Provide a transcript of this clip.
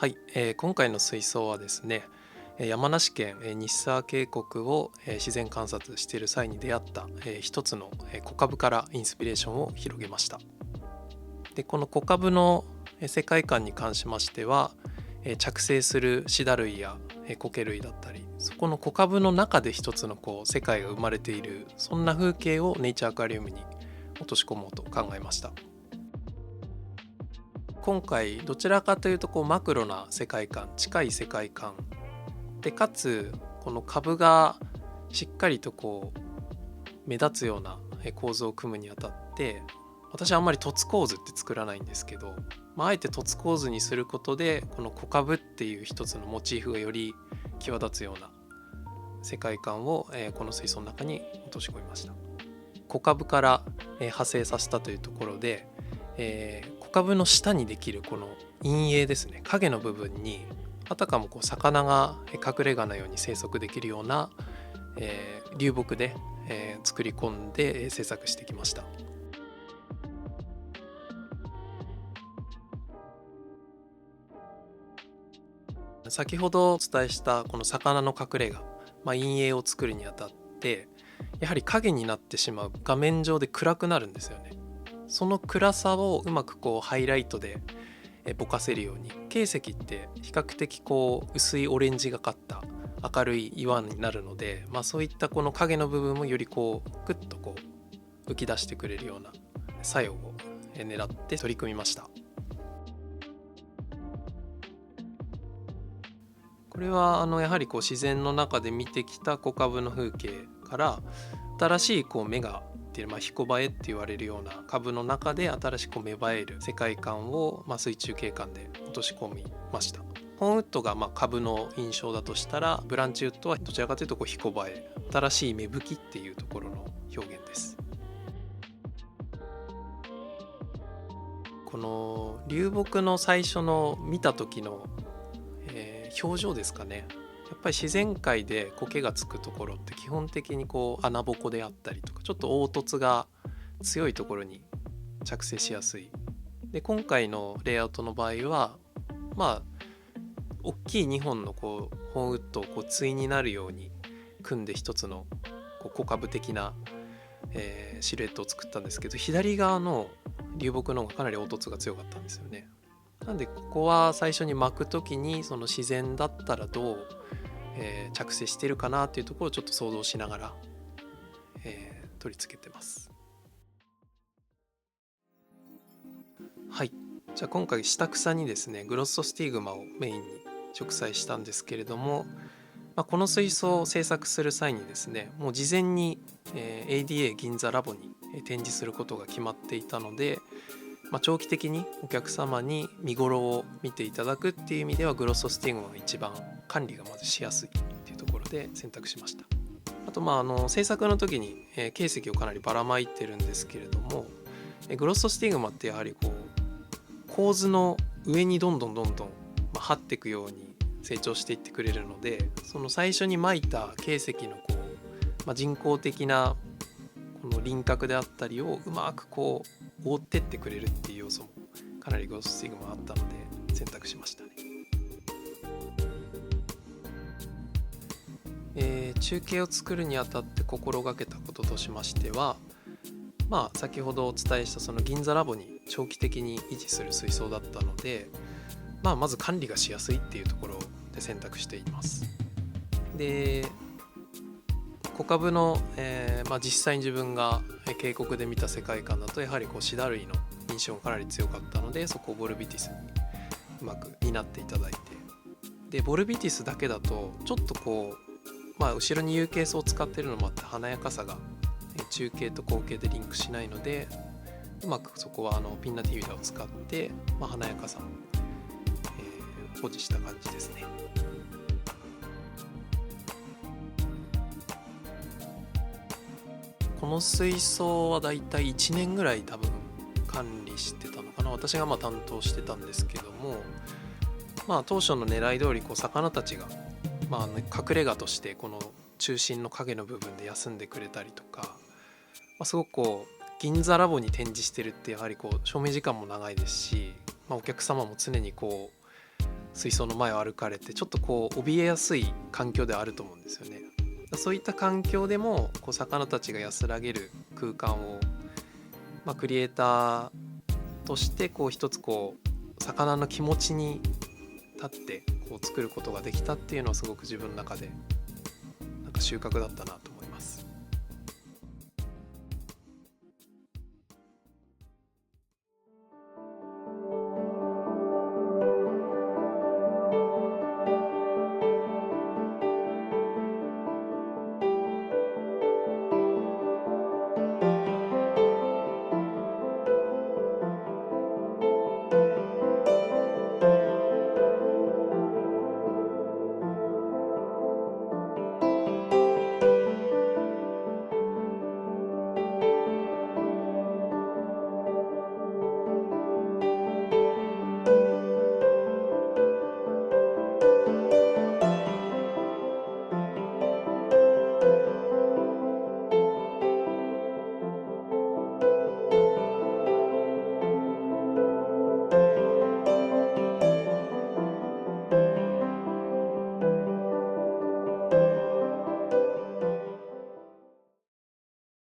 はい、今回の水槽はですね、山梨県、日沢渓谷を、自然観察している際に出会った、一つの、小株からインスピレーションを広げました。でこの小株の、世界観に関しましては、着生するシダ類や、苔類だったり、そこの小株の中で一つの世界が生まれている、そんな風景をネイチャーアクアリウムに落とし込もうと考えました。今回どちらかというとマクロな世界観、近い世界観で、かつこの株がしっかりと目立つような構造を組むにあたって、私はあんまり凸構図って作らないんですけど、あえて凸構図にすることでこの小株っていう一つのモチーフがより際立つような世界観をこの水槽の中に落とし込みました。小株から派生させたというところで、小株の下にできるこの陰影ですね、影の部分にあたかも魚が隠れ家のように生息できるような、流木で、作り込んで制作してきました。先ほどお伝えしたこの魚の隠れ家、陰影を作るにあたってやはり影になってしまう、画面上で暗くなるんですよね。その暗さをうまくハイライトでぼかせるように、珪石って比較的薄いオレンジがかった明るい岩になるので、そういったこの影の部分もよりグッと浮き出してくれるような作用を狙って取り組みました。これはやはり自然の中で見てきた小株の風景から新しい芽がっていう、彦映えって言われるような株の中で新しく芽生える世界観を、水中景観で落とし込みました。ホーンウッドが株の印象だとしたら、ブランチウッドはどちらかというと彦映え、新しい芽吹きっていうところの表現です。この流木の最初の見た時の、表情ですかね。やっぱり自然界で苔がつくところって基本的に穴ぼこであったりとか、ちょっと凹凸が強いところに着生しやすい。で今回のレイアウトの場合は大きい2本のホーンウッドを対になるように組んで一つの小株的な、シルエットを作ったんですけど、左側の流木の方がかなり凹凸が強かったんですよね。なんでここは最初に巻く時にその自然だったらどう、着生してるかなっていうところをちょっと想像しながら、取り付けてます。はい、じゃあ今回下草にですねグロッソスティグマをメインに植栽したんですけれども、この水槽を制作する際にですね、もう事前に、ADA 銀座ラボに展示することが決まっていたので、長期的にお客様に見頃を見ていただくっていう意味ではグロッソスティグマが一番管理がまずしやすいっていうところで選択しました。あと制作の時に、珪石をかなりばらまいてるんですけれども、グロッソスティグマってやはり構図の上にどんどん張っていくように成長していってくれるので、その最初にまいた珪石の人工的なこの輪郭であったりをうまく覆ってってくれるっていう要素もかなりグロッソスティグマあったので選択しましたね。中継を作るにあたって心がけたこととしましては、先ほどお伝えしたその銀座ラボに長期的に維持する水槽だったので、まず管理がしやすいっていうところで選択しています。で小株の、実際に自分が渓谷で見た世界観だとやはりシダ類の印象がかなり強かったので、そこをボルビティスにうまく担っていただいて、でボルビティスだけだとちょっと後ろに有形層を使ってるのもあって華やかさが中継と後継でリンクしないので、うまくそこはピンナティビラを使って、華やかさを、保持した感じですね。この水槽はだいたい1年ぐらい多分管理してたのかな。私が担当してたんですけども、当初の狙い通り魚たちが、隠れ家としてこの中心の影の部分で休んでくれたりとか、すごく銀座ラボに展示してるってやはり照明時間も長いですし、お客様も常に水槽の前を歩かれて、ちょっとこう怯えやすい環境ではあると思うんですよね。そういった環境でもこう魚たちが安らげる空間を、クリエイターとしてこう一つこう魚の気持ちに立ってこう作ることができたっていうのはすごく自分の中でなんか収穫だったなと思います。